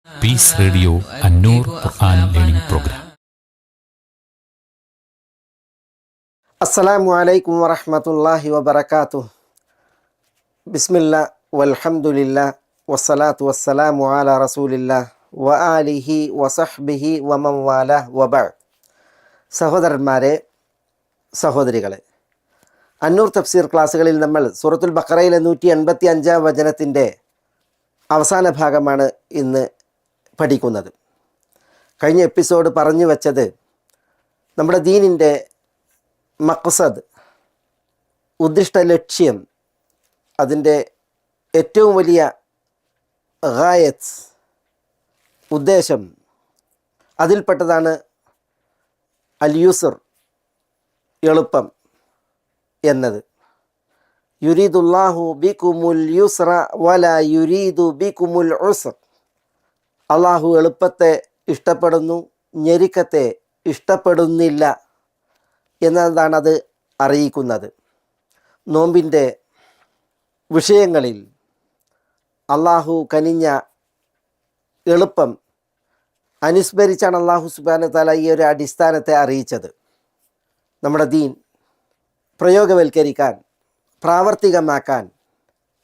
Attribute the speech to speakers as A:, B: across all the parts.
A: Piece radio അന്നൂർ ഖുർആൻ learning programme.
B: അസ്സലാമു അലൈക്കും വറഹ്മത്തുള്ളാഹി വബറകാതുഹു. ബിസ്മില്ലാ വൽഹംദുലില്ലാ വസ്സലാത്തു വസ്സലാമു അലാ റസൂലില്ലാ വ ആലിഹി വസഹ്ബിഹി വമൻ വാലാ വബഅദ്. സഹോദരന്മാരെ, സഹോദരികളെ, അന്നൂർ തഫ്സീർ ക്ലാസ്സുകളിൽ നമ്മൾ സൂറത്തുൽ ബഖറയിലെ 185 വചനത്തിൻ്റെ അവസാന ഭാഗമാണ് ഇന്ന് പഠിക്കുന്നത്. കഴിഞ്ഞ എപ്പിസോഡ് പറഞ്ഞു വച്ചത് നമ്മുടെ ദീനിൻ്റെ മഖ്സദ്, ഉദ്ദിഷ്ട ലക്ഷ്യം, അതിൻ്റെ ഏറ്റവും വലിയ ഗായത്ത്, ഉദ്ദേശം, അതിൽപ്പെട്ടതാണ് അൽ യുസ്ർ, എളുപ്പം എന്നത്. യുരീദുല്ലാഹു ബികുമുൽ യുസ്ര വലാ യുരീദു ബികുമുൽ ഉസ്ർ. അള്ളാഹു എളുപ്പത്തെ ഇഷ്ടപ്പെടുന്നു, ഞെരുക്കത്തെ ഇഷ്ടപ്പെടുന്നില്ല എന്നതാണത് അറിയിക്കുന്നത്. നോമ്പിൻ്റെ വിഷയങ്ങളിൽ അള്ളാഹു കനിഞ്ഞ എളുപ്പം അനുസ്മരിച്ചാണ് അള്ളാഹു സുബ്ഹാനഹു വ തആല ഈ ഒരു അടിസ്ഥാനത്തെ അറിയിച്ചത്. നമ്മുടെ ദീൻ പ്രയോഗവൽക്കരിക്കാൻ, പ്രാവർത്തികമാക്കാൻ,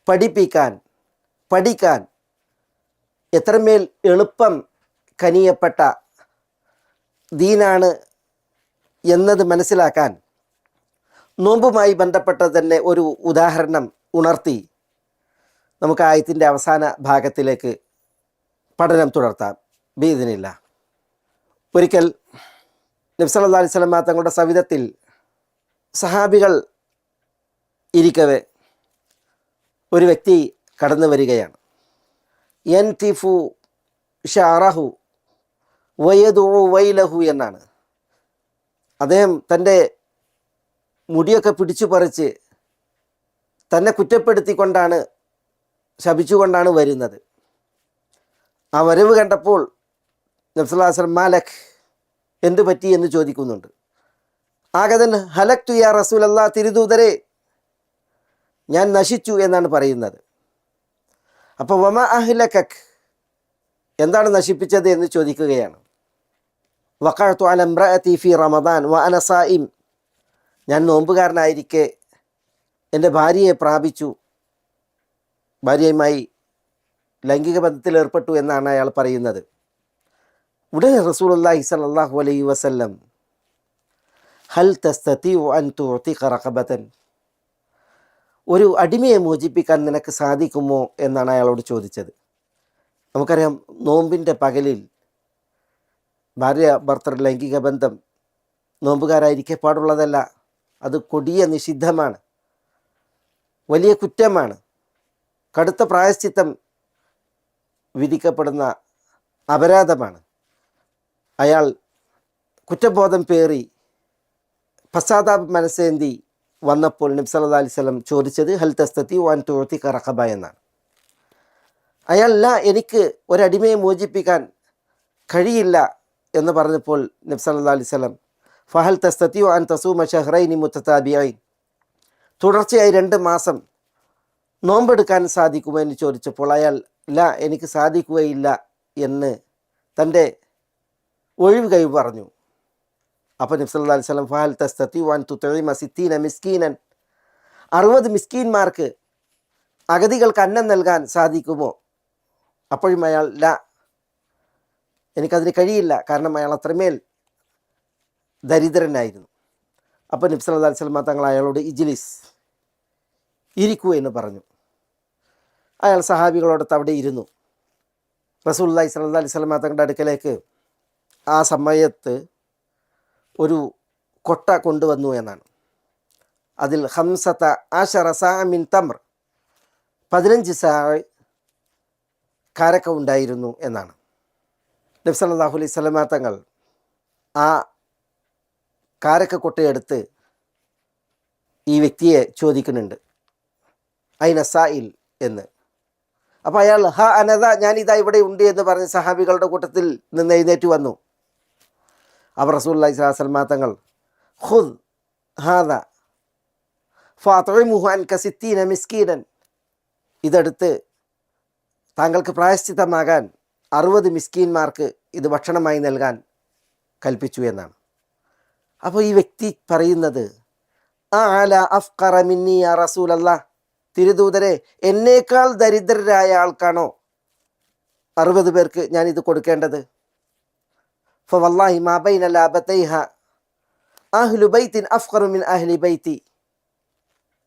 B: പഠിപ്പിക്കാൻ, പഠിക്കാൻ എത്രമേൽ എളുപ്പം കനിയപ്പെട്ട ദീനാണ് എന്നത് മനസ്സിലാക്കാൻ നോമ്പുമായി ബന്ധപ്പെട്ട തന്നെ ഒരു ഉദാഹരണം ഉണർത്തി നമുക്ക് ആയത്തിൻ്റെ അവസാന ഭാഗത്തിലേക്ക് പഠനം തുടർത്താം ബിഇദ്നില്ല. ഒരിക്കൽ നബി സല്ലല്ലാഹു അലൈഹി വസല്ലം തങ്ങളുടെ സവിധത്തിൽ സഹാബികൾ ഇരിക്കവേ ഒരു വ്യക്തി കടന്നു വരികയാണ്. യൻതിഫു ഷഅറഹു വയദഉ വൈലഹു എന്നാണ്. അദ്ദേഹം തൻ്റെ മുടിയൊക്കെ പിടിച്ചു പറിച്ച് തന്നെ കുറ്റപ്പെടുത്തിക്കൊണ്ടാണ്, ശപിച്ചുകൊണ്ടാണ് വരുന്നത്. ആ വരവ് കണ്ടപ്പോൾ നബി സല്ലല്ലാഹു അലൈഹി വസല്ലം മാലക്, എന്തു പറ്റി എന്ന് ചോദിക്കുന്നുണ്ട്. ആഗതൻ ഹലക്തു യാ റസൂലല്ലാ, തിരുദൂതരെ ഞാൻ നശിച്ചു എന്നാണ് പറയുന്നത്. അപ്പോൾ വമ അഹ്ലകക്, എന്താണ് നശിപ്പിച്ചത് എന്ന് ചോദിക്കുകയാണ്. വഖഅതു അല ഇംറഅതി ഫി റമദാൻ വ അന സായിം, ഞാൻ നോമ്പുകാരനായിരിക്കെ എൻ്റെ ഭാര്യയെ പ്രാപിച്ചു, ഭാര്യയുമായി ലൈംഗിക ബന്ധത്തിൽ ഏർപ്പെട്ടു എന്നാണ് അയാൾ പറയുന്നത്. ഉടനെ റസൂലുള്ളാഹി സ്വല്ലല്ലാഹു അലൈഹി വസല്ലം ഹൽ തസ്തതിഉ അൻ തുഅതിഖ റഖബതൻ, ഒരു അടിമയെ മോചിപ്പിക്കാൻ നിനക്ക് സാധിക്കുമോ എന്നാണ് അയാളോട് ചോദിച്ചത്. നമുക്കറിയാം, നോമ്പിൻ്റെ പകലിൽ ഭാര്യ ഭർത്തൃ ലൈംഗിക ബന്ധം നോമ്പുകാരായിരിക്കെ പാടുള്ളതല്ല. അത് കൊടിയ നിഷിദ്ധമാണ്, വലിയ കുറ്റമാണ്, കടുത്ത പ്രായശ്ചിത്തം വിധിക്കപ്പെടുന്ന അപരാധമാണ്. അയാൾ കുറ്റബോധം പേറി പശ്ചാത്താപ മനസ്സേന്തി വന്നപ്പോൾ നബി സല്ലല്ലാഹു അലൈഹി വസല്ലം ചോദിച്ചത് ഹൽ തസ്തതിഉ അൻ തുഅതിഖ റഖബ എന്നാണ്. അയാൾ എനിക്ക് ഒരടിമയെ മോചിപ്പിക്കാൻ കഴിയില്ല എന്ന് പറഞ്ഞപ്പോൾ നബി സല്ലല്ലാഹു അലൈഹി വസല്ലം ഫഹൽ തസ്തതിഉ അൻ തസൂമ ഷഹ്റൈനി മുതതാബിഈൻ, തുടർച്ചയായി 2 മാസം നോമ്പെടുക്കാൻ സാധിക്കുമോ എന്ന് ചോദിച്ചപ്പോൾ അയാൾ എനിക്ക് സാധിക്കുകയില്ല എന്ന് തൻ്റെ ഒഴിവ് കഴിവ് പറഞ്ഞു. അപ്പോൾ നബി സല്ലല്ലാഹു അലൈഹി വസല്ലം ഫഹൽ തസ്തതിഉ അൻ തുതഇമ 60 മിസ്കീനൻ, 60 മിസ്കീന്മാർക്ക്, അഗതികൾക്ക് അന്നം നൽകാൻ സാധിക്കുമോ? അപ്പോഴും അയാൾ എനിക്കതിന് കഴിയില്ല, കാരണം അയാൾ അത്രമേൽ ദരിദ്രനായിരുന്നു. അപ്പോൾ നബി സല്ലല്ലാഹു അലൈഹി വസല്ലം തങ്ങൾ അയാളോട് ഇജ്ലിസ്, ഇരിക്കൂ എന്ന് പറഞ്ഞു. അയാൾ സഹാബികളോടൊത്ത് അവിടെ ഇരുന്നു. റസൂലുള്ളാഹി സ്വല്ലല്ലാഹു അലൈഹി വസല്ലം തങ്ങളുടെ അടുക്കലേക്ക് ആ സമയത്ത് ഒരു കൊട്ട കൊണ്ടുവന്നു എന്നാണ്. അതിൽ 15 സാഅ മിൻ തംർ, 15 സാഅ കാരക്ക ഉണ്ടായിരുന്നു എന്നാണ്. നബി സല്ലല്ലാഹു അലൈഹി വസല്ലം തങ്ങൾ ആ കാരക്ക കൊട്ടയെടുത്ത് ഈ വ്യക്തിയെ ചോദിക്കുന്നുണ്ട്, ഐന സായിൽ എന്ന്. അപ്പോൾ അയാൾ അനദ, ഞാനിതാ ഇവിടെ ഉണ്ട് എന്ന് പറഞ്ഞ് സഹാബികളുടെ കൂട്ടത്തിൽ നിന്ന് എഴുന്നേറ്റ് വന്നു. അവർ റസൂലുള്ളാഹി സ്വല്ലല്ലാഹു അലൈഹി വസല്ലം തങ്ങൾ ഖുദ് ഹാദ ഫഅത്ഇമുഹു അൻക 60 മിസ്കീനൻ, ഇതെടുത്ത് താങ്കൾക്ക് പ്രായശ്ചിത്തമാകാൻ 60 മിസ്കീന്മാർക്ക് ഇത് ഭക്ഷണമായി നൽകാൻ കൽപ്പിച്ചു എന്നാണ്. അപ്പോൾ ഈ വ്യക്തി പറയുന്നത് അല അഫ്ഖറ മിന്നി യാ റസൂലല്ലാ, തിരുദൂതരെ എന്നേക്കാൾ ദരിദ്രരായ ആൾക്കാണോ 60 പേർക്ക് ഞാൻ ഇത് കൊടുക്കേണ്ടത്? ഫവല്ലാഹി മാ ബൈന ലാബതൈഹ അഹ്ലു ബൈത്തിൻ അഫ്ഖറു മിൻ അഹ്ലി ബൈത്തി.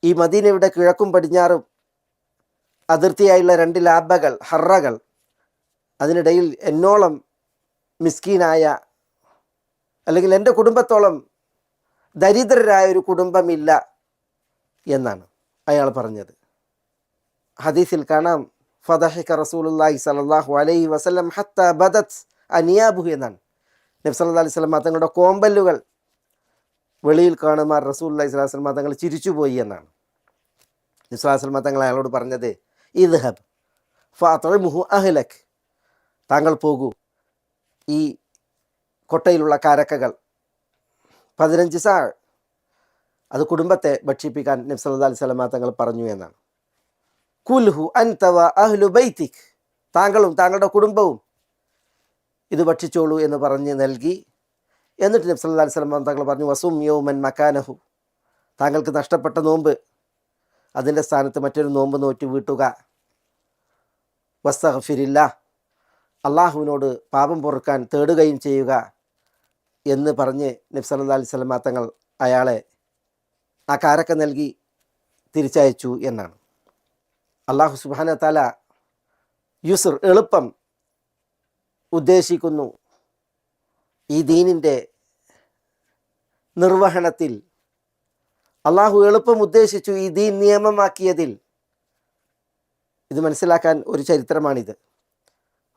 B: ഈ മദീനയുടെ കിഴക്കും പടിഞ്ഞാറും അതിർത്തിയായുള്ള 2 ലാബകൾ, ഹറകൾ, അതിനിടയിൽ എന്നോളം മിസ്കീനായ അല്ലെങ്കിൽ എൻ്റെ കുടുംബത്തോളം ദരിദ്രരായ ഒരു കുടുംബമില്ല എന്നാണ് അയാൾ പറഞ്ഞത്. ഹദീസിൽ കാണാം ഫദഹിക റസൂലുള്ളാഹി സ്വല്ലല്ലാഹു അലൈഹി വസല്ലം ഹത്താ ബദത് അനിയാബുഹു എന്നാണ്. നബി സല്ലല്ലാഹു അലൈഹി വസല്ലം തങ്ങളുടെ കോമ്പല്ലുകൾ വെളിയിൽ കാണുമാർ റസൂലുള്ളാഹി സ്വല്ലല്ലാഹു അലൈഹി വസല്ലം തങ്ങൾ ചിരിച്ചുപോയി എന്നാണ്. നബി സല്ലല്ലാഹു അലൈഹി വസല്ലം തങ്ങൾ അയാളോട് പറഞ്ഞത് ഇദ്ഹബ് ഫഅത്ഇമുഹു അഹ്ലക്, താങ്കൾ പോകൂ, ഈ കൊട്ടയിലുള്ള കാരക്കകൾ 15 സാ അത് കുടുംബത്തെ ഭക്ഷിപ്പിക്കാൻ നബി സല്ലല്ലാഹു അലൈഹി വസല്ലം തങ്ങൾ പറഞ്ഞു എന്നാണ്. കുൽഹു അൻത വ അഹ്ലു ബൈതിക്, താങ്കളും താങ്കളുടെ കുടുംബവും ഇത് ഭക്ഷിച്ചോളൂ എന്ന് പറഞ്ഞ് നൽകി. എന്നിട്ട് നബി സല്ലല്ലാഹു അലൈഹി വസല്ലം തങ്ങൾ പറഞ്ഞു വസും യൗമൻ മക്കാനഹു, താങ്കൾക്ക് നഷ്ടപ്പെട്ട നോമ്പ് അതിൻ്റെ സ്ഥാനത്ത് മറ്റൊരു നോമ്പ് നോറ്റ് വീട്ടുക. വസ്തഗ്ഫിരില്ലാ, അള്ളാഹുവിനോട് പാപം പൊറുക്കാൻ തേടുകയും ചെയ്യുക എന്ന് പറഞ്ഞ് നബി സല്ലല്ലാഹു അലൈഹി വസല്ലം തങ്ങൾ അയാളെ ആ കാരക്ക നൽകി തിരിച്ചയച്ചു എന്നാണ്. അള്ളാഹു സുബ്ഹാനഹു വ തആല യുസ്ർ, എളുപ്പം ഉദ്ദേശിക്കുന്നു. ഈ ദീനിൻ്റെ നിർവഹണത്തിൽ അള്ളാഹു എളുപ്പം ഉദ്ദേശിച്ചു. ഈ ദീൻ നിയമമാക്കിയതിൽ ഇത് മനസ്സിലാക്കാൻ ഒരു ചരിത്രമാണിത്.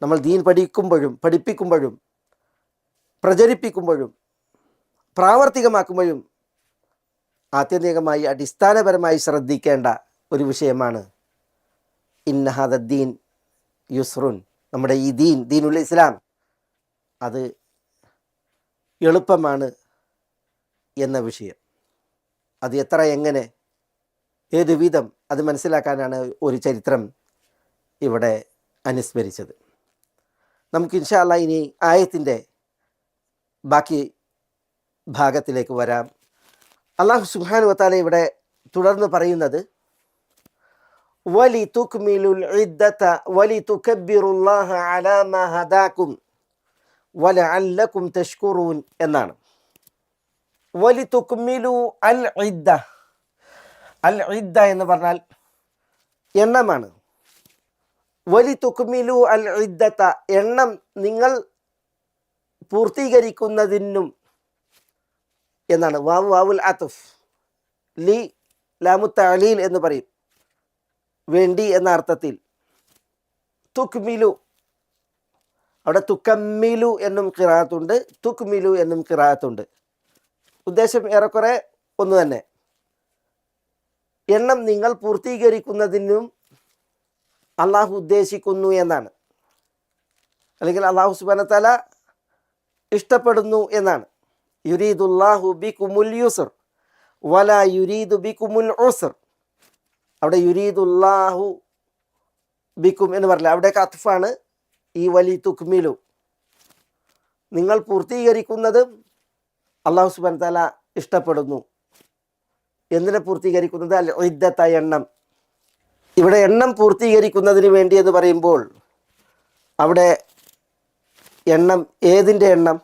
B: നമ്മൾ ദീൻ പഠിപ്പിക്കുമ്പോഴും പ്രചരിപ്പിക്കുമ്പോഴും പ്രാവർത്തികമാക്കുമ്പോഴും ആത്യന്തികമായി അടിസ്ഥാനപരമായി ശ്രദ്ധിക്കേണ്ട ഒരു വിഷയമാണ് ഇന്ന ഹാദ ദീൻ യുസ്റുൻ, നമ്മുടെ ഈ ദീനുൽ ഇസ്ലാം അത് എളുപ്പമാണ് എന്ന വിഷയം. അത് എത്ര, എങ്ങനെ, ഏത് വിധം, അത് മനസ്സിലാക്കാനാണ് ഒരു ചരിത്രം ഇവിടെ അനുസ്മരിച്ചത്. നമുക്ക് ഇൻഷാ അല്ലാഹ് ഇനി ആയത്തിൻ്റെ ബാക്കി ഭാഗത്തിലേക്ക് വരാം. അല്ലാഹു സുബ്ഹാനഹു വ തആല ഇവിടെ തുടർന്ന് പറയുന്നത് വലിതുക്മിലുൽ ഇദ്ദത വലിതുകബ്ബിറുല്ലാഹ അലാ മാ ഹദാകും വലഅല്ലകും തഷ്കുറൂൻ എന്നാണ്. വലിതുക്മിലു അൽ ഇദ്ദ, അൽ ഇദ്ദ എന്ന് പറഞ്ഞാൽ എണ്ണമാണ്. വലിതുക്മിലു അൽ ഇദ്ദത, എണ്ണം നിങ്ങൾ പൂർത്തീകരിക്കുന്നതിനും എന്നാണ്. വാവുൽ അത്ഫ്, ലി ലാമു തഅലീൽ എന്ന് പറയും, വേണ്ടി എന്ന അർത്ഥത്തിൽ. തുക്മിലു, അവിടെ തുക്കമ്മിലു എന്നും ഖിറാഅത്തുണ്ട്, തുക്മിലു എന്നും ഖിറാഅത്തുണ്ട്. ഉദ്ദേശം ഏറെക്കുറെ ഒന്ന് തന്നെ. എണ്ണം നിങ്ങൾ പൂർത്തീകരിക്കുന്നതിനും അള്ളാഹു ഉദ്ദേശിക്കുന്നു എന്നാണ്, അല്ലെങ്കിൽ അള്ളാഹു സുബ്ഹാനഹു വ തആല ഇഷ്ടപ്പെടുന്നു എന്നാണ്. യുരീദുല്ലാഹു ബികുമുൽ യുസ്ർ വലാ യുരീദു ബികുമുൽ ഉസ്ർ. അവിടെ യുരീദുല്ലാഹു ബിക്കും എന്ന് പറഞ്ഞില്ല, അവിടേക്ക് അത്ഫാണ് ഈ വലി തുക്മിലു. നിങ്ങൾ പൂർത്തീകരിക്കുന്നത് അള്ളാഹു സുബ്ഹാനഹു വ തആല ഇഷ്ടപ്പെടുന്നു. എന്തിനെ പൂർത്തീകരിക്കുന്നത്? അൽ ഇദ്ദത്ത, എണ്ണം. ഇവിടെ എണ്ണം പൂർത്തീകരിക്കുന്നതിന് വേണ്ടി എന്ന് പറയുമ്പോൾ അവിടെ എണ്ണം, ഏതിൻ്റെ എണ്ണം?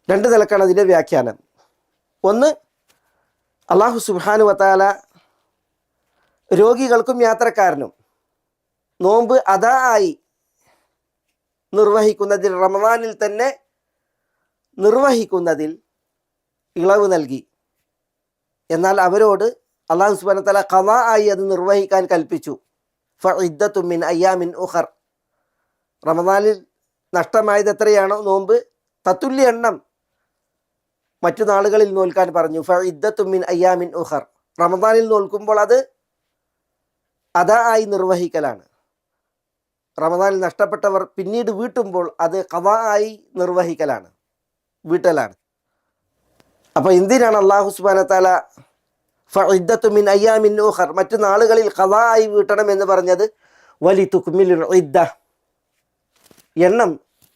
B: 2 നിലക്കാണ് അതിൻ്റെ വ്യാഖ്യാനം. ഒന്ന്, അള്ളാഹു സുബ്ഹാനഹു വ തആല രോഗികൾക്കും യാത്രക്കാരനും നോമ്പ് അദാ ആയി നിർവഹിക്കുന്നതിൽ, റമദാനിൽ തന്നെ നിർവഹിക്കുന്നതിൽ ഇളവ് നൽകി. എന്നാൽ അവരോട് അള്ളാഹു സുബ്ഹാനഹു വ തആല ഖളാ ആയി അത് നിർവഹിക്കാൻ കൽപ്പിച്ചു. ഫഇദ്ദത്തു മിൻ അയ്യാമിൻ ഉഖർ, റമദാനിൽ നഷ്ടമായത് എത്രയാണോ നോമ്പ്, തത്തുല്യ എണ്ണം മറ്റു നാളുകളിൽ നോൽക്കാൻ പറഞ്ഞു. ഫഇദ്ദത്തു മിൻ അയ്യാമിൻ ഉഖർ, റമദാനിൽ നോൽക്കുമ്പോൾ അത് അദാ ആയി നിർവഹിക്കലാണ്. റമദാനിൽ നഷ്ടപ്പെട്ടവർ പിന്നീട് വീട്ടുമ്പോൾ അത് ഖളാ ആയി നിർവഹിക്കലാണ്, വീട്ടലാണ്. അപ്പോൾ എന്തിനാണ് അള്ളാഹു സുബ്ഹാനഹു വ തആല ഫഇദ്ദത്തു മിൻ അയ്യാമിൻ ഉഖർ, മറ്റു നാളുകളിൽ ഖളാ ആയി വീട്ടണം എന്ന് പറഞ്ഞത്? വലിതുക്മിലുൽ ഇദ്ദ, എണ്ണം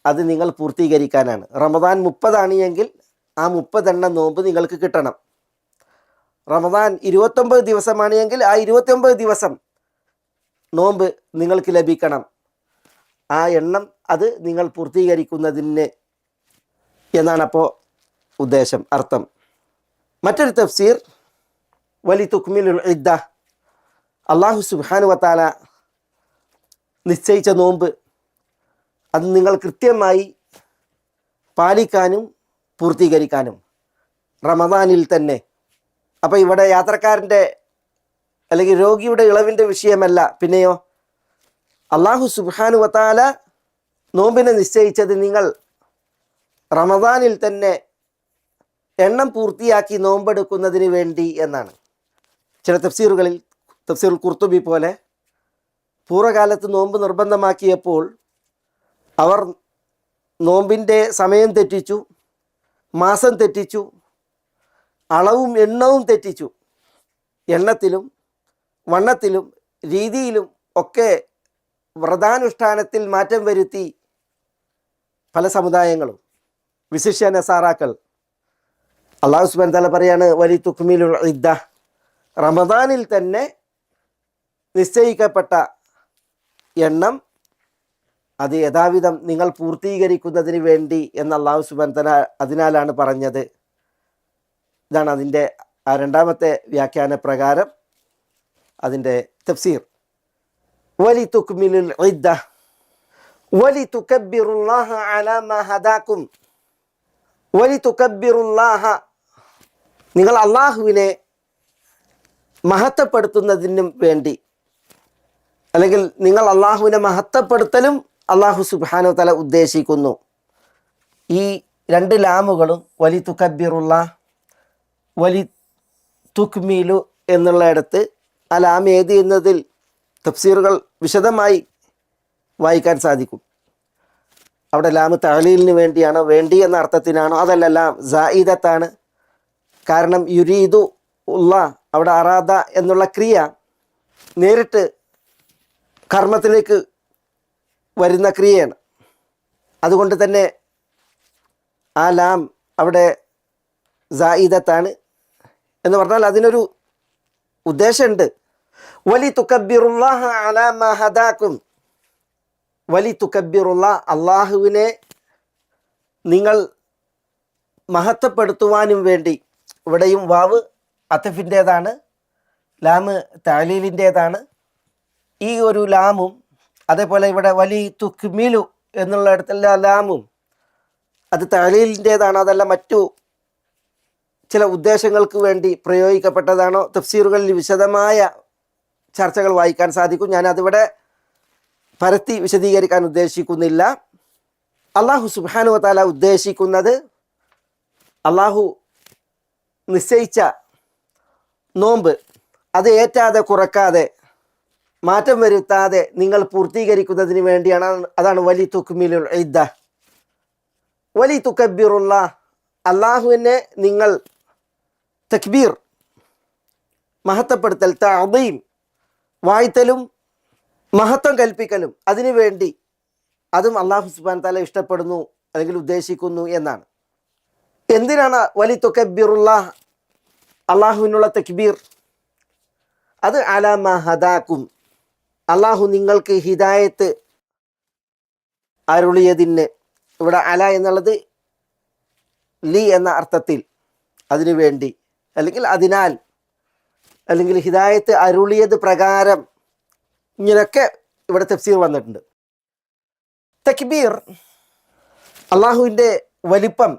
B: അത് നിങ്ങൾ പൂർത്തീകരിക്കാനാണ്. റമദാൻ 30 എങ്കിൽ ആ 30 എണ്ണം നോമ്പ് നിങ്ങൾക്ക് കിട്ടണം. റമദാൻ 29 ദിവസമാണ് എങ്കിൽ ആ 29 ദിവസം നോമ്പ് നിങ്ങൾക്ക് ലഭിക്കണം. ആ എണ്ണം അത് നിങ്ങൾ പൂർത്തീകരിക്കുന്നതിന് എന്നാണ് അപ്പോൾ ഉദ്ദേശം, അർത്ഥം. മറ്റൊരു തഫ്സീർ, വലി തുക്മിലുൽ ഇദ്ദ, അല്ലാഹു സുബ്ഹാനഹു വതആല നിശ്ചയിച്ച നോമ്പ് അത് നിങ്ങൾ കൃത്യമായി പാലിക്കാനും പൂർത്തീകരിക്കാനും റമദാനിൽ തന്നെ. അപ്പോൾ ഇവിടെ യാത്രക്കാരൻ്റെ അല്ലെങ്കിൽ രോഗിയുടെ ഇളവിൻ്റെ വിഷയമല്ല, പിന്നെയോ അല്ലാഹു സുബ്ഹാനഹു വതആല നോമ്പിനെ നിശ്ചയിച്ചത് നിങ്ങൾ റമദാനിൽ തന്നെ എണ്ണം പൂർത്തിയാക്കി നോമ്പെടുക്കുന്നതിന് വേണ്ടി എന്നാണ്. ചില തഫ്സീറുകളിൽ, തഫ്സീറുൽ ഖുർത്തുബി പോലെ, പൂർവ്വകാലത്ത് നോമ്പ് നിർബന്ധമാക്കിയപ്പോൾ അവർ നോമ്പിൻ്റെ സമയം തെറ്റിച്ചു, മാസം തെറ്റിച്ചു, അളവും എണ്ണവും തെറ്റിച്ചു. എണ്ണത്തിലും വണ്ണത്തിലും രീതിയിലും ഒക്കെ വ്രതാനുഷ്ഠാനത്തിൽ മാറ്റം വരുത്തി പല സമുദായങ്ങളും, വിശിഷ്യ നസാറാക്കൾ. അല്ലാഹു സുബ്ഹാനഹു വതആല പറയാണ്, വലി തുക്മിലുൽ ഇദ്ദ, റമദാനിൽ തന്നെ നിശ്ചയിക്കപ്പെട്ട എണ്ണം അത് യഥാവിധം നിങ്ങൾ പൂർത്തീകരിക്കുന്നതിന് വേണ്ടി എന്ന് അല്ലാഹു സുബ്ഹാനഹു വതആല അതിനാലാണ് പറഞ്ഞത്. ഇതാണ് അതിൻ്റെ ആ രണ്ടാമത്തെ വ്യാഖ്യാന പ്രകാരം അതിൻ്റെ തഫ്സീർ. വലി തുക്മിലുൽ ഇദ്ദ വലി തുകബ്ബിറുല്ലാഹ അലാ മാ ഹദാകും വലി തുകബ്ബിറുല്ലാഹ, നിങ്ങൾ അള്ളാഹുവിനെ മഹത്വപ്പെടുത്തുന്നതിനും വേണ്ടി, അല്ലെങ്കിൽ നിങ്ങൾ അള്ളാഹുവിനെ മഹത്വപ്പെടുത്തലും അല്ലാഹു സുബ്ഹാനഹു വതആല ഉദ്ദേശിക്കുന്നു. ഈ രണ്ട് ലാമുകളും വലി തുകബ്ബിറുല്ലാഹ് വലി തുക്മിലു എന്നുള്ളയിടത്ത് ആ ലാം ഏത് എന്നതിൽ തഫ്സീറുകൾ വിശദമായി വായിക്കാൻ സാധിക്കും. അവിടെ ലാം തഅലീലിന് വേണ്ടിയാണോ, വേണ്ടി എന്ന അർത്ഥത്തിനാണോ, അതല്ല ലാം സായിദത്താണ്. കാരണം യുരീദു ഉള്ള അവിടെ അറാദ എന്നുള്ള ക്രിയ നേരിട്ട് കർമ്മത്തിലേക്ക് വരുന്ന ക്രിയയാണ്. അതുകൊണ്ട് തന്നെ ആ ലാം അവിടെ സായിദത്താണ് എന്ന് പറഞ്ഞാൽ അതിനൊരു ഉദ്ദേശമുണ്ട്. വലി തുകബ്ബിറുല്ലാഹ അലാ മാ ഹദാകും, വലി തുകബ്ബിറുല്ലാ, അള്ളാഹുവിനെ നിങ്ങൾ മഹത്വപ്പെടുത്തുവാനും വേണ്ടി. ഇവിടെയും വാവ് അത്തഫിൻ്റേതാണ്, ലാമ് തഅലീലിൻ്റേതാണ്. ഈ ഒരു ലാമും അതേപോലെ ഇവിടെ വലി തുക്മിലു എന്നുള്ള ഇടത്തുള്ള ലാമും അത് തഅലീലിൻ്റേതാണ്, അതല്ല മറ്റു ചില ഉദ്ദേശങ്ങൾക്ക് വേണ്ടി പ്രയോഗിക്കപ്പെട്ടതാണോ, തഫ്സീറുകളിൽ വിശദമായ ചർച്ചകൾ വായിക്കാൻ സാധിക്കും. ഞാനതിവിടെ പരത്തി വിശദീകരിക്കാൻ ഉദ്ദേശിക്കുന്നില്ല. അല്ലാഹു സുബ്ഹാനഹു വതആല ഉദ്ദേശിക്കുന്നത് അല്ലാഹു നിശ്ചയിച്ച നോമ്പ് അത് ഏറ്റാതെ കുറക്കാതെ മാറ്റം വരുത്താതെ നിങ്ങൾ പൂർത്തീകരിക്കുന്നതിന് വേണ്ടിയാണ്. അതാണ് വലി തുക്മിലുൽ ഇദ്ദ. വലി തുകബ്ബിറുല്ലാഹ്, അല്ലാഹുവിനെ നിങ്ങൾ തക്ബീർ മഹത്വപ്പെടുത്തൽ, തഅദീം വാഴ്ത്തലും മഹത്വം കൽപ്പിക്കലും അതിനു വേണ്ടി, അതും അല്ലാഹു സുബ്ഹാനഹു വതആല ഇഷ്ടപ്പെടുന്നു അല്ലെങ്കിൽ ഉദ്ദേശിക്കുന്നു എന്നാണ്. എന്തിനാണ് വലി തുകബ്ബിറുല്ലാഹ്, അള്ളാഹുവിനുള്ള തക്ബീർ? അത് അലാ മാ ഹദാകും, അള്ളാഹു നിങ്ങൾക്ക് ഹിദായത്ത് അരുളിയതിന്. ഇവിടെ അല എന്നുള്ളത് ലി എന്ന അർത്ഥത്തിൽ, അതിനു വേണ്ടി, അല്ലെങ്കിൽ അതിനാൽ, അല്ലെങ്കിൽ ഹിദായത്ത് അരുളിയത് പ്രകാരം, ഇങ്ങനെയൊക്കെ ഇവിടെ തഫ്സീർ വന്നിട്ടുണ്ട്. തക്ബീർ അള്ളാഹുവിൻ്റെ വലിപ്പം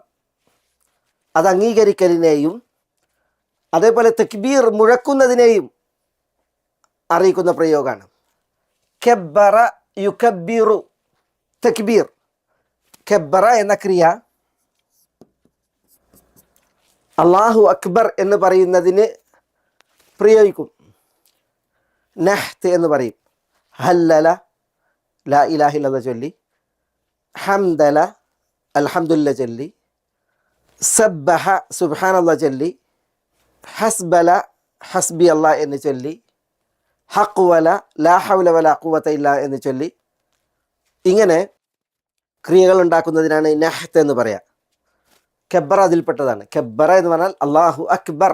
B: അത് അംഗീകരിക്കലിനെയും അതേപോലെ തക്ബീർ മുഴക്കുന്നതിനെയും അറിയിക്കുന്ന പ്രയോഗമാണ്. കബ്ബറ യുകബ്ബിറു, തക്ബീർ. കബ്ബറ എന്ന ക്രിയ അല്ലാഹു അക്ബർ എന്ന് പറയുന്നതിന് പ്രയോഗിക്കും. നഹ്ത് എന്ന് പറയും. ഹല്ലല ലാ ഇലാഹ ഇല്ലല്ലാഹ് ചൊല്ലി, ഹംദല അൽഹംദുലില്ലാഹ് ചൊല്ലി, സബ്ബഹ സുബ്ഹാനല്ലാഹ് ചൊല്ലി, ഹസ്ബല ഹസ്ബി അല്ലാഹ് എന്ന് ചൊല്ലി, ഹഖ്വല ലാ ഹൗല വലാ ഖുവത ഇല്ലാ എന്ന് ചൊല്ലി. ഇങ്ങനെ ക്രിയകൾ ഉണ്ടാക്കുന്നതിനാണ് നഹ്ത്ത് എന്ന് പറയാം. കബ്ബറ അതിൽപ്പെട്ടതാണ്. കബ്ബറ എന്ന് പറഞ്ഞാൽ അല്ലാഹു അക്ബർ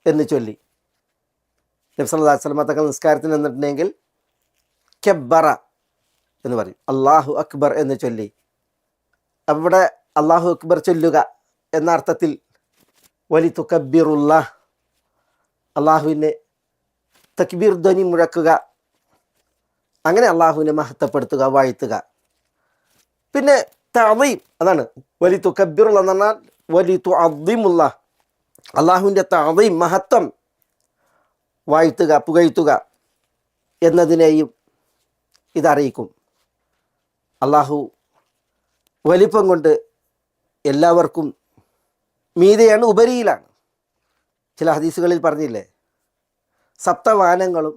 B: എന്ന് ചൊല്ലി. നബി സല്ലല്ലാഹു അലൈഹി വസല്ലം തങ്ങൾ നിസ്കാരത്തിന് നിന്നിട്ടുണ്ടെങ്കിൽ കബ്ബറ എന്ന് പറയും, അല്ലാഹു അക്ബർ എന്ന് ചൊല്ലി. അപ്പം ഇവിടെ അല്ലാഹു അക്ബർ ചൊല്ലുക എന്ന അർത്ഥത്തിൽ വലി തുകബ്ബിറുല്ലാഹ്, അള്ളാഹുവിനെ തക്ബീർ ധ്വനി മുഴക്കുക, അങ്ങനെ അള്ളാഹുവിനെ മഹത്വപ്പെടുത്തുക, വാഴ്ത്തുക. പിന്നെ തഅദീം, അതാണ് വലി തുകബ്ബിറുല്ലാഹ് എന്ന് പറഞ്ഞാൽ വലി തുഅദ്ദിമുല്ലാഹ്, അള്ളാഹുവിൻ്റെ തഅദീം മഹത്വം വാഴ്ത്തുക, പുകഴ്ത്തുക എന്നതിനെയും ഇതറിയിക്കും. അള്ളാഹു വലിപ്പം കൊണ്ട് എല്ലാവർക്കും മീതെയാണ്, ഉപരിയിലാണ്. ചില ഹദീസുകളിൽ പറഞ്ഞില്ലേ, സപ്തവാനങ്ങളും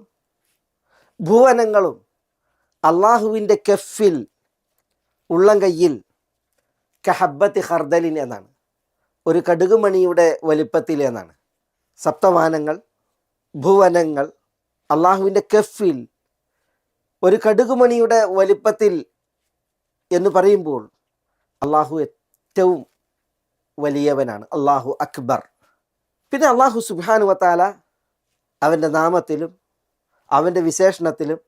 B: ഭുവനങ്ങളും അള്ളാഹുവിൻ്റെ കെഫിൽ, ഉള്ളം കയ്യിൽ, കഹബത്തി ഖർദലിൻ എന്നാണ്, ഒരു കടുകുമണിയുടെ വലിപ്പത്തിൽ എന്നാണ്. സപ്തവാനങ്ങൾ, ഭുവനങ്ങൾ അള്ളാഹുവിൻ്റെ കെഫിൽ, ഒരു കടുകുമണിയുടെ വലിപ്പത്തിൽ എന്ന് പറയുമ്പോൾ അള്ളാഹു ഏറ്റവും വലിയവനാണ്, അള്ളാഹു അക്ബർ. പിന്നെ അള്ളാഹു സുബ്ഹാനഹു വ തആല അവൻ്റെ നാമത്തിലും അവൻ്റെ വിശേഷണത്തിലും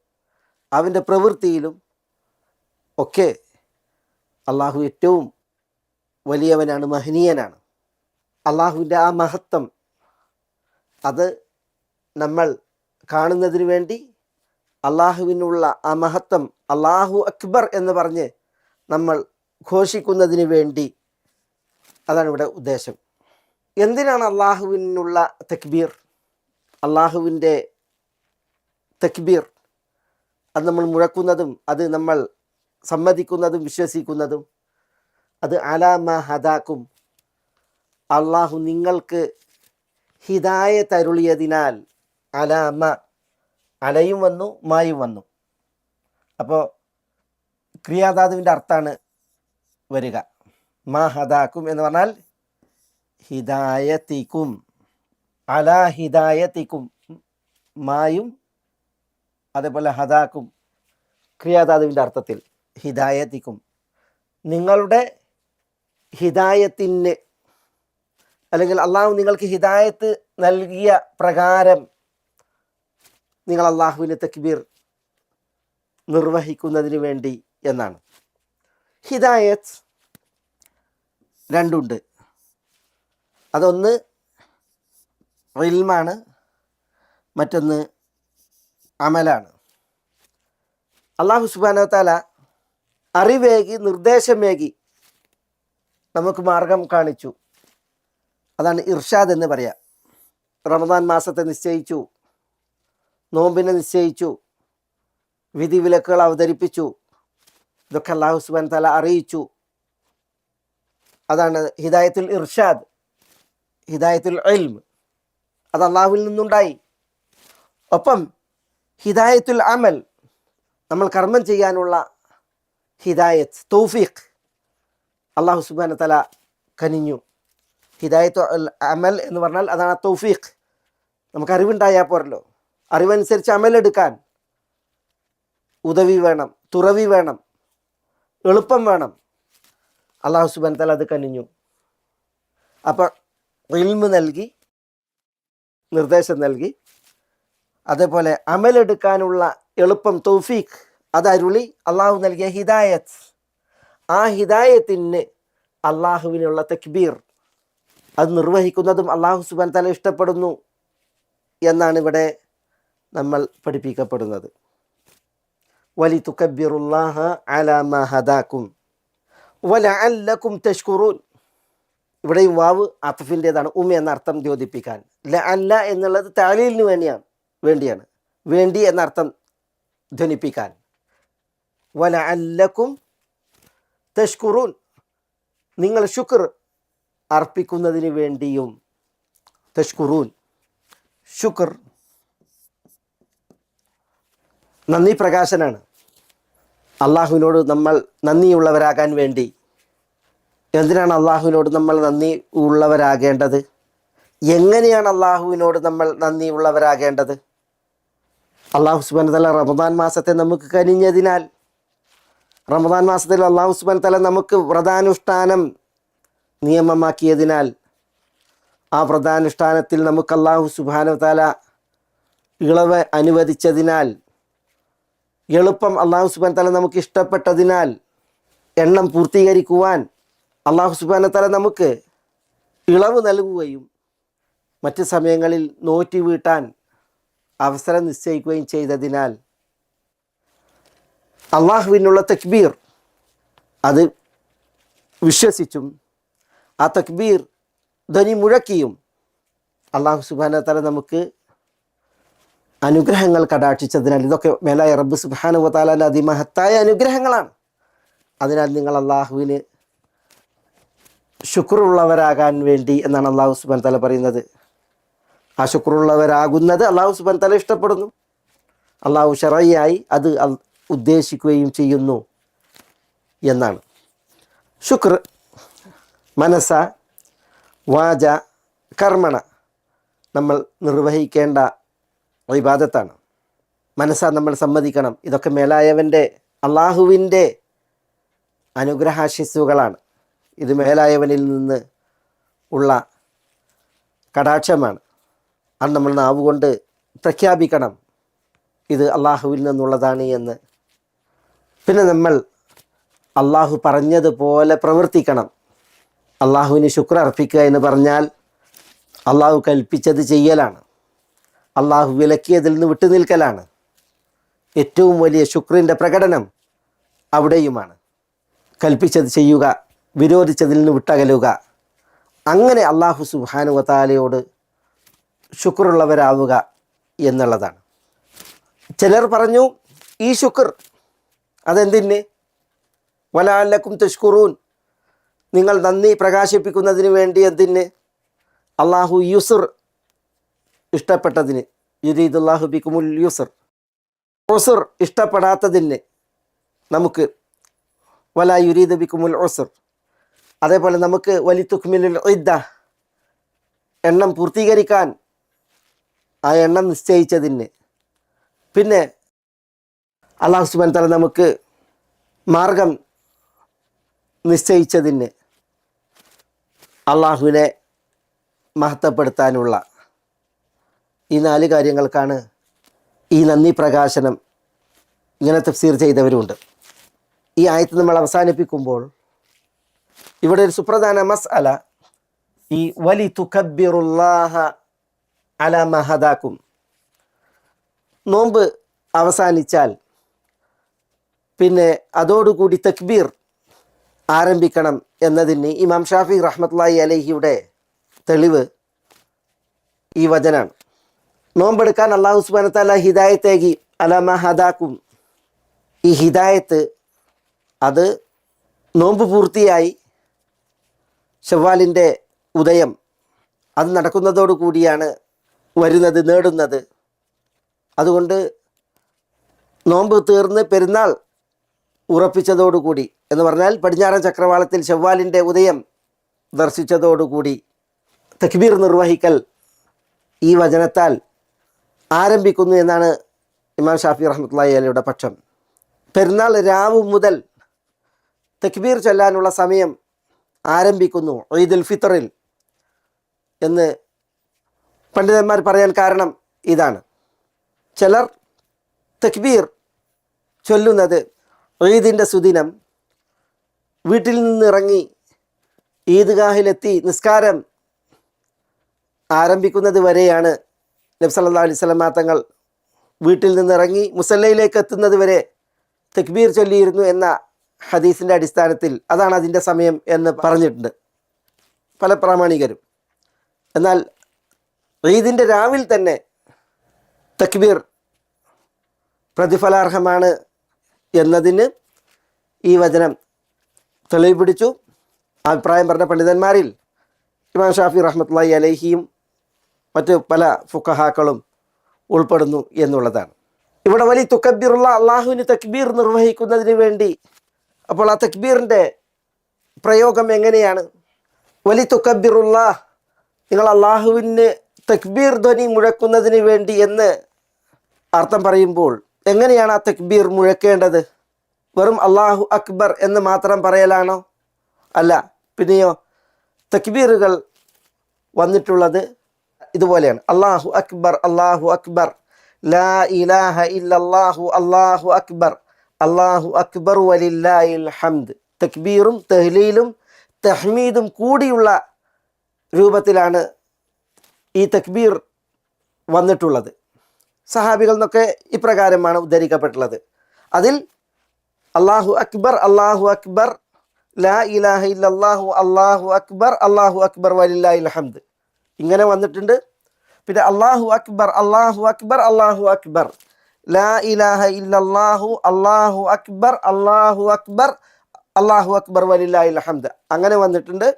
B: അവൻ്റെ പ്രവൃത്തിയിലും ഒക്കെ അള്ളാഹു ഏറ്റവും വലിയവനാണ്, മഹനീയനാണ്. അള്ളാഹുവിൻ്റെ ആ മഹത്വം അത് നമ്മൾ കാണുന്നതിന് വേണ്ടി അള്ളാഹുവിനുള്ള ആ മഹത്വം അള്ളാഹു അക്ബർ എന്ന് പറഞ്ഞ് നമ്മൾ ഘോഷിക്കുന്നതിന് വേണ്ടി, അതാണ് ഇവിടെ ഉദ്ദേശം. എന്തിനാണ് അള്ളാഹുവിനുള്ള തക്ബീർ? അള്ളാഹുവിൻ്റെ തക്ബീർ അത് നമ്മൾ മുഴക്കുന്നതും അത് നമ്മൾ സമ്മതിക്കുന്നതും വിശ്വസിക്കുന്നതും അത് അലാമ ഹദാക്കും, അള്ളാഹു നിങ്ങൾക്ക് ഹിദായത്ത് അരുളിയതിനാൽ. അലാമ, അലയും വന്നു മായും വന്നു. അപ്പോൾ ക്രിയാധാതുവിൻ്റെ അർത്ഥമാണ് വരിക. മാ ഹദാക്കും എന്ന് പറഞ്ഞാൽ ഹിദായത്തിക്കും, അലാ ഹിദായത്തിക്കും, മായും അതേപോലെ ഹദാക്കും ക്രിയാധാതുവിൻ്റെ അർത്ഥത്തിൽ ഹിദായത്തിക്കും, നിങ്ങളുടെ ഹിദായത്തിന്, അല്ലെങ്കിൽ അള്ളാഹു നിങ്ങൾക്ക് ഹിദായത്ത് നൽകിയ പ്രകാരം നിങ്ങൾ അള്ളാഹുവിൻ്റെ തക്ബീർ നിർവഹിക്കുന്നതിന് വേണ്ടി എന്നാണ്. ഹിദായത്ത് രണ്ടുണ്ട്. അതൊന്ന് ഇൽമാണ്, മറ്റൊന്ന് അമലാണ്. അള്ളാഹു സുബ്ഹാനഹു വ തആല അറിവേകി, നിർദ്ദേശമേകി നമുക്ക് മാർഗം കാണിച്ചു. അതാണ് ഇർഷാദ് എന്ന് പറയാം. റമദാൻ മാസത്തെ നിശ്ചയിച്ചു, നോമ്പിനെ നിശ്ചയിച്ചു, വിധിവിലക്കുകൾ അവതരിപ്പിച്ചു. ഇതൊക്കെ അല്ലാഹു സുബ്ഹാനഹു വ തആല അറിയിച്ചു. അതാണ് ഹിദായത്തുൽ ഇർഷാദ്, ഹിദായത്തുൽ ഇൽം. അത് അള്ളാഹുവിൽ നിന്നുണ്ടായി. ഒപ്പം ഹിദായത്തുൽ അമൽ, നമ്മൾ കർമ്മം ചെയ്യാനുള്ള ഹിദായത്ത്, തൗഫീഖ് അള്ളാഹു സുബ്ഹാനഹു വ തആല കനിഞ്ഞു. ഹിദായത്ത് അമൽ എന്ന് പറഞ്ഞാൽ അതാണ് തൗഫീഖ്. നമുക്ക് അറിവുണ്ടായാൽ പോരല്ലോ, അറിവനുസരിച്ച് അമലെടുക്കാൻ ഉദവി വേണം, തുറവി വേണം, എളുപ്പം വേണം. അള്ളാഹു സുബ്ഹാനഹു വ തആല അത് കനിഞ്ഞു. അപ്പോൾ ഇൽമ് നൽകി, നിർദ്ദേശം നൽകി, അതേപോലെ അമലെടുക്കാനുള്ള എളുപ്പം, തൗഫീഖ് അതരുളി അള്ളാഹു നൽകിയ ഹിദായത്ത്. ആ ഹിദായത്തിന് അള്ളാഹുവിനുള്ള തക്ബീർ അത് നിർവഹിക്കുന്നതും അള്ളാഹു സുബ്ഹാനഹു വ തആല ഇഷ്ടപ്പെടുന്നു എന്നാണ് ഇവിടെ നമ്മൾ പഠിപ്പിക്കപ്പെടുന്നത്. വലി തുകബ്ബിറുല്ലാഹ അലാ മാ ഹദാക്കും വലഅല്ലക്കും തഷ്കുറൂൻ. ഇവിടെയും വാവ് അത്ഫിൻ്റേതാണ്, എന്ന അർത്ഥം ദ്യോതിപ്പിക്കാൻ. ലഅല്ല എന്നുള്ളത് തഅലീലിന് വേണ്ടിയാണ്, വേണ്ടി എന്നർത്ഥം ധ്വനിപ്പിക്കാൻ. വലഅല്ലക്കും തഷ്കുറൂൻ, നിങ്ങൾ ശുക്ർ അർപ്പിക്കുന്നതിന് വേണ്ടിയും. തഷ്കുറൂൻ, ശുക്ർ നന്ദി പ്രകാശനാണ്. അള്ളാഹുവിനോട് നമ്മൾ നന്ദിയുള്ളവരാകാൻ വേണ്ടി. എന്തിനാണ് അള്ളാഹുവിനോട് നമ്മൾ നന്ദി ഉള്ളവരാകേണ്ടത്? എങ്ങനെയാണ് അള്ളാഹുവിനോട് നമ്മൾ നന്ദി ഉള്ളവരാകേണ്ടത്? അള്ളാഹു സുബ്ഹാനഹു വ തആല റമദാൻ മാസത്തെ നമുക്ക് കനിഞ്ഞതിനാൽ റമദാൻ മാസത്തിൽ അള്ളാഹു സുബ്ഹാനഹു വ തആല നമുക്ക് വ്രതാനുഷ്ഠാനം നിയമമാക്കിയതിനാൽ ആ വ്രതാനുഷ്ഠാനത്തിൽ നമുക്ക് അള്ളാഹു സുബ്ഹാനഹു വ തആല ഇളവ് അനുവദിച്ചതിനാൽ, എളുപ്പം അള്ളാഹു സുബ്ഹാനഹു വ തആല നമുക്ക് ഇഷ്ടപ്പെട്ടതിനാൽ എണ്ണം പൂർത്തീകരിക്കുവാൻ അള്ളാഹു സുബ്ഹാനഹു വ തആല നമുക്ക് ഇളവ് നൽകുകയും മറ്റ് സമയങ്ങളിൽ നോറ്റി വീട്ടാൻ അവസരം നിശ്ചയിക്കുകയും ചെയ്തതിനാൽ അള്ളാഹുവിനുള്ള തക്ബീർ അത് വിശ്വസിച്ചും ആ തക്ബീർ ധ്വനി മുഴക്കിയും അള്ളാഹു സുബ്ഹാനഹു വ തആല നമുക്ക് അനുഗ്രഹങ്ങൾ കടാക്ഷിച്ചതിനാൽ, ഇതൊക്കെ മേലായ റബ്ബ് സുബ്ഹാനഹു വ തആലയുടെ അതിമഹത്തായ അനുഗ്രഹങ്ങളാണ്. അതിനാൽ നിങ്ങൾ അള്ളാഹുവിന് ശുക്റുള്ളവരാകാൻ വേണ്ടി എന്നാണ് അള്ളാഹു സുബ്ഹാനഹു വ തആല പറയുന്നത്. ആ ശുക്റുള്ളവരാകുന്നത് അള്ളാഹു സുബ്ഹാനഹു വ തആല ഇഷ്ടപ്പെടുന്നു. അള്ളാഹു ശറഈയായി അത് ഉദ്ദേശിക്കുകയും ചെയ്യുന്നു എന്നാണ്. ശുക്ർ മനസ്സ വാച കർമ്മണ നമ്മൾ നിർവഹിക്കേണ്ട ഇബാദത്താണ്. മനസ്സാ നമ്മൾ സമ്മതിക്കണം, ഇതൊക്കെ മേലായവൻ്റെ അള്ളാഹുവിൻ്റെ അനുഗ്രഹാശിസ്സുകളാണ്. ഇത് മേലായവനിൽ നിന്ന് ഉള്ള കടാക്ഷമാണ്. അത് നമ്മൾ നാവുകൊണ്ട് പ്രഖ്യാപിക്കണം ഇത് അള്ളാഹുവിൽ നിന്നുള്ളതാണ് എന്ന്. പിന്നെ നമ്മൾ അള്ളാഹു പറഞ്ഞതുപോലെ പ്രവർത്തിക്കണം. അള്ളാഹുവിന് ശുക്ർ അർപ്പിക്കുക എന്ന് പറഞ്ഞാൽ അള്ളാഹു കൽപ്പിച്ചത് ചെയ്യലാണ്, അള്ളാഹു വിലക്കിയതിൽ നിന്ന് വിട്ടുനിൽക്കലാണ്. ഏറ്റവും വലിയ ശുക്രിൻ്റെ പ്രകടനം അവിടെയുമാണ്. കൽപ്പിച്ചത് ചെയ്യുക, വിരോധിച്ചതിൽ നിന്ന് വിട്ടകലുക. അങ്ങനെ അള്ളാഹു സുബ്ഹാനഹു വ തആലയോട് ശുക്റുള്ളവരാവുക എന്നുള്ളതാണ്. ചിലർ പറഞ്ഞു, ഈ ശുക്ർ അതെന്തിന്? വലഅല്ലക്കും തഷ്കുറൂൻ, നിങ്ങൾ നന്ദി പ്രകാശിപ്പിക്കുന്നതിന് വേണ്ടി. എന്തിന്? അള്ളാഹു യുസ്ർ ഇഷ്ടപ്പെട്ടതിന്, യുരീദുല്ലാഹു ബിക്കുമുൽ യുസ്ർ. ഉസ്ർ ഇഷ്ടപ്പെടാത്തതിന് നമുക്ക് വലാ യുരീദു ബിക്കുമുൽ ഉസ്ർ. അതേപോലെ നമുക്ക് വലിതുക്മിലുൽ ഇദ്ദ, എണ്ണം പൂർത്തീകരിക്കാൻ ആ എണ്ണം നിശ്ചയിച്ചതിന്. പിന്നെ അല്ലാഹു സുബ്ഹാനഹു വ തആല നമുക്ക് മാർഗം നിശ്ചയിച്ചതിന്, അള്ളാഹുവിനെ മഹത്വപ്പെടുത്താനുള്ള ഈ 4 കാര്യങ്ങൾക്കാണ് ഈ നന്ദി പ്രകാശനം. ഇങ്ങനെ തഫ്സീർ ചെയ്തവരുണ്ട്. ഈ ആയത്ത് നമ്മൾ അവസാനിപ്പിക്കുമ്പോൾ ഇവിടെ ഒരു സുപ്രധാന മസ്അല, ഈ വലി തുകബ്ബിറുല്ലാഹ അലാ മാ ഹദാക്കും, നോമ്പ് അവസാനിച്ചാൽ പിന്നെ അതോടുകൂടി തക്ബീർ ആരംഭിക്കണം എന്നതിന് ഇമാം ഷാഫി റഹ്മത്തുള്ളാഹി അലൈഹിയുടെ തെളിവ് ഈ വചനാണ്. നോമ്പെടുക്കാൻ അല്ലാഹു സുബ്ഹാനഹു വ തആല ഹിദായത്തേകി അലാ മാ ഹദാക്കും. ഈ ഹിദായത്ത് അത് നോമ്പ് പൂർത്തിയായി ശവ്വാലിൻ്റെ ഉദയം അത് നടക്കുന്നതോടു കൂടിയാണ് വരുന്നത്, നേടുന്നത്. അതുകൊണ്ട് നോമ്പ് തീർന്ന് പെരുന്നാൾ ഉറപ്പിച്ചതോടുകൂടി എന്ന് പറഞ്ഞാൽ പടിഞ്ഞാറൻ ചക്രവാളത്തിൽ ശവ്വാലിൻ്റെ ഉദയം ദർശിച്ചതോടുകൂടി തക്ബീർ നിർവഹിക്കൽ ഈ വചനത്താൽ ആരംഭിക്കുന്നു എന്നാണ് ഇമാം ഷാഫി റഹ്മത്തുള്ളാഹി അലൈഹിയുടെ പക്ഷം. പെരുന്നാൾ രാവ് മുതൽ തക്ബീർ ചൊല്ലാനുള്ള സമയം ആരംഭിക്കുന്നു ഈദുൽ ഫിത്തറിൽ എന്ന് പണ്ഡിതന്മാർ പറയാൻ കാരണം ഇതാണ്. ചിലർ തക്ബീർ ചൊല്ലുന്നത് ഈദിൻ്റെ സുദിനം വീട്ടിൽ നിന്നിറങ്ങി ഈദ്ഗാഹിലെത്തി നിസ്കാരം ആരംഭിക്കുന്നത് വരെയാണ്. നബി സല്ലല്ലാഹു അലൈഹി വസല്ലം തങ്ങൾ വീട്ടിൽ നിന്നിറങ്ങി മുസല്ലയിലേക്ക് എത്തുന്നത് വരെ തക്ബീർ ചൊല്ലിയിരുന്നു എന്ന ഹദീസിൻ്റെ അടിസ്ഥാനത്തിൽ അതാണ് അതിൻ്റെ സമയം എന്ന് പറഞ്ഞിട്ടുണ്ട് പല പ്രാമാണികരും. എന്നാൽ ഈദിൻ്റെ രാവിൽ തന്നെ തക്ബീർ പ്രതിഫലാർഹമാണ് എന്നതിന് ഈ വചനം തെളിവ് പിടിച്ചു. അഭിപ്രായം പറഞ്ഞ പണ്ഡിതന്മാരിൽ ഇമാം ഷാഫി റഹ്മത്തുള്ളാഹി അലൈഹിയും മറ്റ് പല ഫുഖഹാക്കളും ഉൾപ്പെടുന്നു എന്നുള്ളതാണ്. ഇവിടെ വലി തുകബ്ബിറുള്ള അള്ളാഹുവിന് തക്ബീർ നിർവഹിക്കുന്നതിന് വേണ്ടി. അപ്പോൾ ആ തക്ബീറിൻ്റെ പ്രയോഗം എങ്ങനെയാണ്? വലി തുകബ്ബിറുള്ള, നിങ്ങൾ അള്ളാഹുവിന് തക്ബീർ ധ്വനി മുഴക്കുന്നതിന് വേണ്ടി എന്ന് അർത്ഥം പറയുമ്പോൾ എങ്ങനെയാണ് ആ തക്ബീർ മുഴക്കേണ്ടത്? വെറും അള്ളാഹു അക്ബർ എന്ന് മാത്രം പറയലാണോ? അല്ല. പിന്നെയോ തക്ബീറുകൾ വന്നിട്ടുള്ളത് ഇതുപോലെയാണ്: അള്ളാഹു അക്ബർ, അള്ളാഹു അക്ബർ, ലാ ഇലാഹ ഇല്ലല്ലാഹു, അള്ളാഹു അക്ബർ, അള്ളാഹു അക്ബർ വലില്ലാഹിൽ ഹംദ്. തക്ബീറും തഹ്ലീലും തഹ്മീദും കൂടിയുള്ള രൂപത്തിലാണ് ഈ തക്ബീർ വന്നിട്ടുള്ളത്. സഹാബികൾ നിന്നൊക്കെ ഇപ്രകാരമാണ് ഉദ്ധരിക്കപ്പെട്ടുള്ളത്. അതിൽ അള്ളാഹു അക്ബർ, അള്ളാഹു അക്ബർ, ലാ ഇലാഹ ഇല്ലല്ലാഹു, അള്ളാഹു അക്ബർ, അള്ളാഹു അക്ബർ വലില്ലാഹിൽ ഹംദ് ഇങ്ങനെ വന്നിട്ടുണ്ട്. പിന്നെ അള്ളാഹു അക്ബർ, അള്ളാഹു അക്ബർ, അള്ളാഹു അക്ബർ, ലാ ഇലാഹ ഇല്ലല്ലാഹു, അള്ളാഹു അക്ബർ, അള്ളാഹു അക്ബർ, അള്ളാഹു അക്ബർ വലില്ലാഹിൽ ഹംദ് അങ്ങനെ വന്നിട്ടുണ്ട്.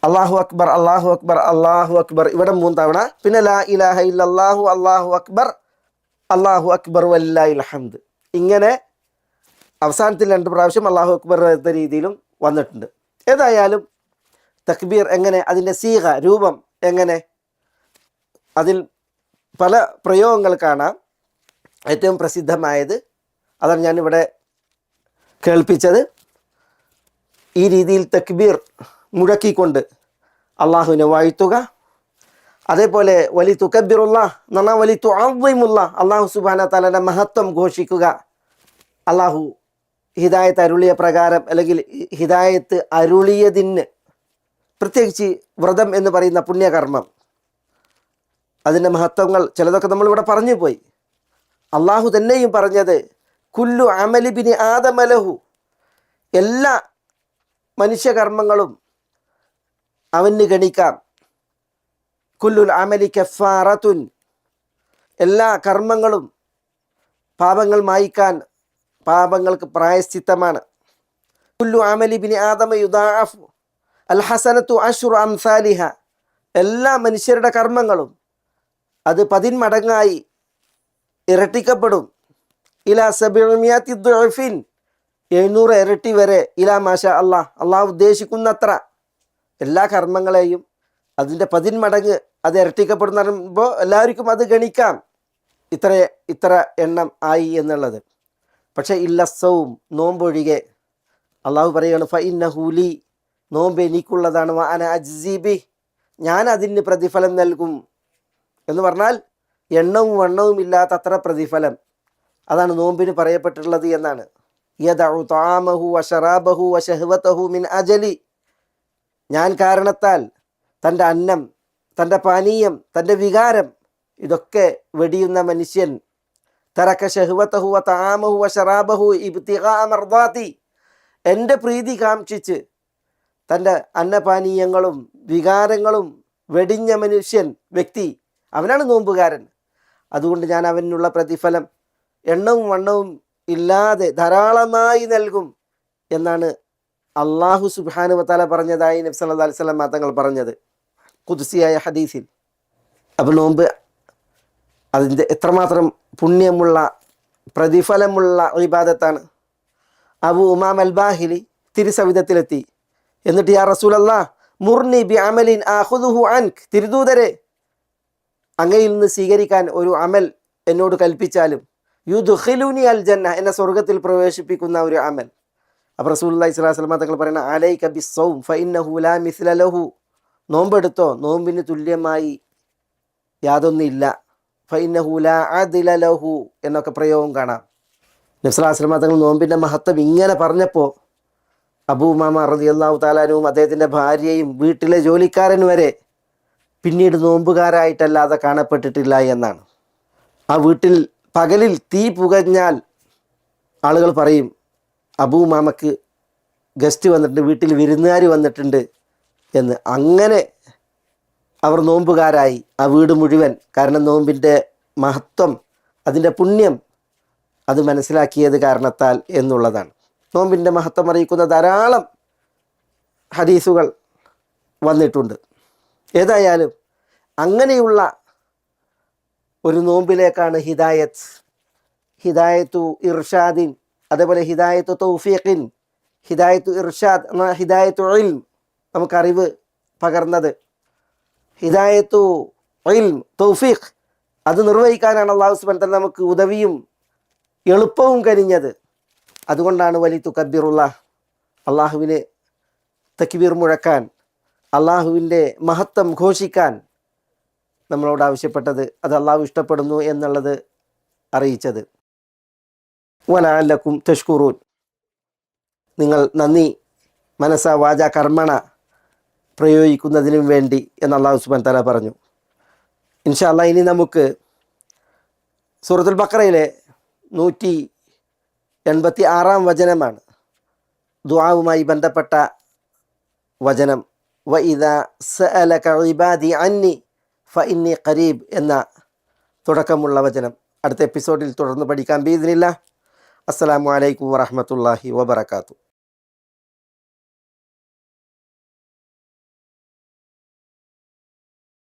B: അള്ളാഹു അക്ബർ, അള്ളാഹു അക്ബർ, അള്ളാഹു അക്ബർ ഇവിടെ 3 തവണ. പിന്നെ ലാ ഇലാഹ ഇല്ലല്ലാഹു, അള്ളാഹു അക്ബർ, അള്ളാഹു അക്ബർ വലില്ലാഹിൽ ഹംദ് ഇങ്ങനെ അവസാനത്തിൽ 2 പ്രാവശ്യം അള്ളാഹു അക്ബർ എന്ന രീതിയിലും വന്നിട്ടുണ്ട്. ഏതായാലും തക്ബീർ എങ്ങനെ, അതിൻ്റെ സീഗ രൂപം എങ്ങനെ, അതിൽ പല പ്രയോഗങ്ങൾ കാണാം. ഏറ്റവും പ്രസിദ്ധമായത് അതാണ് ഞാനിവിടെ കേൾപ്പിച്ചത്. ഈ രീതിയിൽ തക്ബീർ മുഴക്കിക്കൊണ്ട് അള്ളാഹുവിനെ വാഴ്ത്തുക. അതേപോലെ വലി തുക്കബിറുള്ള എന്നാ വലി തുഅദ്ദിമുള്ള, അള്ളാഹു സുബ്ഹാനഹു വ തആലയുടെ മഹത്വം ഘോഷിക്കുക. അള്ളാഹു ഹിദായത്ത് അരുളിയ പ്രകാരം അല്ലെങ്കിൽ ഹിദായത്ത് അരുളിയതിന്, പ്രത്യേകിച്ച് വ്രതം എന്ന് പറയുന്ന പുണ്യകർമ്മം, അതിൻ്റെ മഹത്വങ്ങൾ ചിലതൊക്കെ നമ്മളിവിടെ പറഞ്ഞു പോയി. അള്ളാഹു തന്നെയും പറഞ്ഞത് കുല്ലു അമലി ബിനി ആദമലഹു, എല്ലാ മനുഷ്യകർമ്മങ്ങളും അവന് ഗണിക്കാം. കുല്ലുൽ അമലി കഫാറത്തുൻ, എല്ലാ കർമ്മങ്ങളും പാപങ്ങൾ മായ്ക്കാൻ, പാപങ്ങൾക്ക് പ്രായശ്ചിത്തമാണ്. കുല്ലു അമലി ബിനി ആദമ യുദാഅഫു അൽ ഹസനത്തു അശ്റു അംസാലിഹ, എല്ലാ മനുഷ്യരുടെ കർമ്മങ്ങളും അത് 10 മടങ്ങായി ഇരട്ടിക്കപ്പെടും. ഇലാ 700 ദുഅഫിൻ, 700 ഇരട്ടി വരെ. ഇലാ മാഷാ അല്ലാഹ്, അള്ളാഹു ഉദ്ദേശിക്കുന്നത്ര എല്ലാ കർമ്മങ്ങളെയും അതിൻ്റെ 10 മടങ്ങ് അത് ഇരട്ടിക്കപ്പെടുന്ന പറയുമ്പോൾ എല്ലാവർക്കും അത് ഗണിക്കാം, ഇത്ര എണ്ണം ആയി എന്നുള്ളത്. പക്ഷേ ഇല്ല സൗം, നോമ്പൊഴികെ. അള്ളാഹു പറയുകയാണ് ഫഇന്നഹു ലി, നോമ്പ് എനിക്കുള്ളതാണ്, വ അന അജ്സി ബി, ഞാൻ അതിന് പ്രതിഫലം നൽകും എന്ന് പറഞ്ഞാൽ എണ്ണവും വണ്ണവും ഇല്ലാത്ത അത്ര പ്രതിഫലം. അതാണ് നോമ്പിന് പറയപ്പെട്ടിട്ടുള്ളത് എന്നാണ്. യദഉ തആമഹു വശറാബഹു വശഹ്വതഹു മിൻ അജലി, ഞാൻ കാരണത്താൽ തൻ്റെ അന്നം, തൻ്റെ പാനീയം, തൻ്റെ വികാരം ഇതൊക്കെ വെടിയുന്ന മനുഷ്യൻ. തറക ശഹ്വതഹു വ തആമഹു വശറാബഹു ഇബ്തിഗാ മർദാതി, എൻ്റെ പ്രീതി കാംക്ഷിച്ച് തൻ്റെ അന്നപാനീയങ്ങളും വികാരങ്ങളും വെടിഞ്ഞ മനുഷ്യൻ, വ്യക്തി, അവനാണ് നോമ്പുകാരൻ. അതുകൊണ്ട് ഞാൻ അവനുള്ള പ്രതിഫലം എണ്ണവും വണ്ണവും ഇല്ലാതെ ധാരാളമായി നൽകും എന്നാണ് അള്ളാഹു സുബ്ഹാനഹു വ തആല പറഞ്ഞതായി നബി സല്ലല്ലാഹു അലൈഹി വസല്ലം തങ്ങൾ പറഞ്ഞത് ഖുദ്സിയായ ഹദീസിൽ. അപ്പോൾ നോമ്പ് അതിൻ്റെ എത്രമാത്രം പുണ്യമുള്ള പ്രതിഫലമുള്ള ഇബാദത്താണ്. അബൂ ഉമാമ അൽ ബാഹിലി തിരുസവിധത്തിലെത്തി. എന്നിട്ട് യാ റസൂലല്ലാഹ് മുർനി ബി അമലിൻ ആഖുദുഹു അൻക്, തിരുദൂതരെ അങ്ങയിൽ നിന്ന് സ്വീകരിക്കാൻ ഒരു അമൽ എന്നോട് കൽപ്പിച്ചാലും, യുദ്ഖിലുനി അൽ ജന്ന, എന്നെ സ്വർഗത്തിൽ പ്രവേശിപ്പിക്കുന്ന ഒരു അമൽ. അപ്പോൾ റസൂലുള്ളാഹി സ്വല്ലല്ലാഹു അലൈഹി വസല്ലം തങ്ങൾ പറയുന്ന അലൈക ബിസ്സൗം ഫഇന്നഹു ലാ മിസ്ല ലഹു, നോമ്പെടുത്തോ, നോമ്പിന് തുല്യമായി യാതൊന്നില്ല. ഫഇന്നഹു ലാ അദ്ല ലഹു എന്നൊക്കെ പ്രയോഗം കാണാം. നബി സ്വല്ലല്ലാഹു അലൈഹി വസല്ലം തങ്ങൾ നോമ്പിൻ്റെ മഹത്വം ഇങ്ങനെ പറഞ്ഞപ്പോൾ അബൂ ഉമാമ റളിയല്ലാഹു തആല അൻഹുവും അദ്ദേഹത്തിൻ്റെ ഭാര്യയും വീട്ടിലെ ജോലിക്കാരൻ വരെ പിന്നീട് നോമ്പുകാരായിട്ടല്ലാതെ കാണപ്പെട്ടിട്ടില്ല എന്നാണ്. ആ വീട്ടിൽ പകലിൽ തീ പുകഞ്ഞാൽ ആളുകൾ പറയും അബൂ ഉമാമക്ക് ഗസ്റ്റ് വന്നിട്ടുണ്ട്, വീട്ടിൽ വിരുന്നുകാർ വന്നിട്ടുണ്ട് എന്ന്. അങ്ങനെ അവർ നോമ്പുകാരായി ആ വീട് മുഴുവൻ. കാരണം നോമ്പിൻ്റെ മഹത്വം, അതിൻ്റെ പുണ്യം അത് മനസ്സിലാക്കിയത് കാരണത്താൽ എന്നുള്ളതാണ്. നോമ്പിൻ്റെ മഹത്വം അറിയിക്കുന്ന ധാരാളം ഹദീസുകൾ വന്നിട്ടുണ്ട്. ഏതായാലും അങ്ങനെയുള്ള ഒരു നോമ്പിലേക്കാണ് ഹിദായത്തു ഇർഷാദിൻ, അതേപോലെ ഹിദായത്തു തൗഫീഖിൻ, ഹിദായത്തു ഇർഷാദ് എന്ന ഹിദായത്തു ഇൽം, നമുക്കറിവ് പകർന്നത്. ഹിദായത്തു ഇൽം തൗഫീഖ്, അത് നിർവഹിക്കാനാണ് അല്ലാഹു സുബ്ഹാനഹു വ തആല നമുക്ക് ഉദവിയും എളുപ്പവും കനിഞ്ഞത്. അതുകൊണ്ടാണ് വലി തുക്കബിറുള്ള, അള്ളാഹുവിന് തക്ബീർ മുഴക്കാൻ, അള്ളാഹുവിൻ്റെ മഹത്വം ഘോഷിക്കാൻ നമ്മളോട് ആവശ്യപ്പെട്ടത്. അത് അള്ളാഹു ഇഷ്ടപ്പെടുന്നു എന്നുള്ളത് അറിയിച്ചത്. വലഅല്ലക്കും തഷ്കുറൂൻ, നിങ്ങൾ നന്ദി മനസ്സ വാച കർമ്മണ പ്രയോഗിക്കുന്നതിനും വേണ്ടി എന്ന് അള്ളാഹു സുബ്ഹാനഹു വ തആല പറഞ്ഞു. ഇൻഷാ അല്ലാഹ് ഇനി നമുക്ക് സൂറത്തുൽ ബഖറയിലെ 186 വചനമാണ് ദുആവുമായി ബന്ധപ്പെട്ട വചനം. വഇദാ സഅലക ഇബാദി അന്നി ഫഇന്നി ഖരീബ് എന്ന തുടക്കമുള്ള വചനം അടുത്ത എപ്പിസോഡിൽ തുടർന്ന് പഠിക്കാം ബിഇദ്നില്ലാഹ്. അസ്സലാമു അലൈക്കും വറഹ്മത്തുള്ളാഹി വബറകാതുഹു.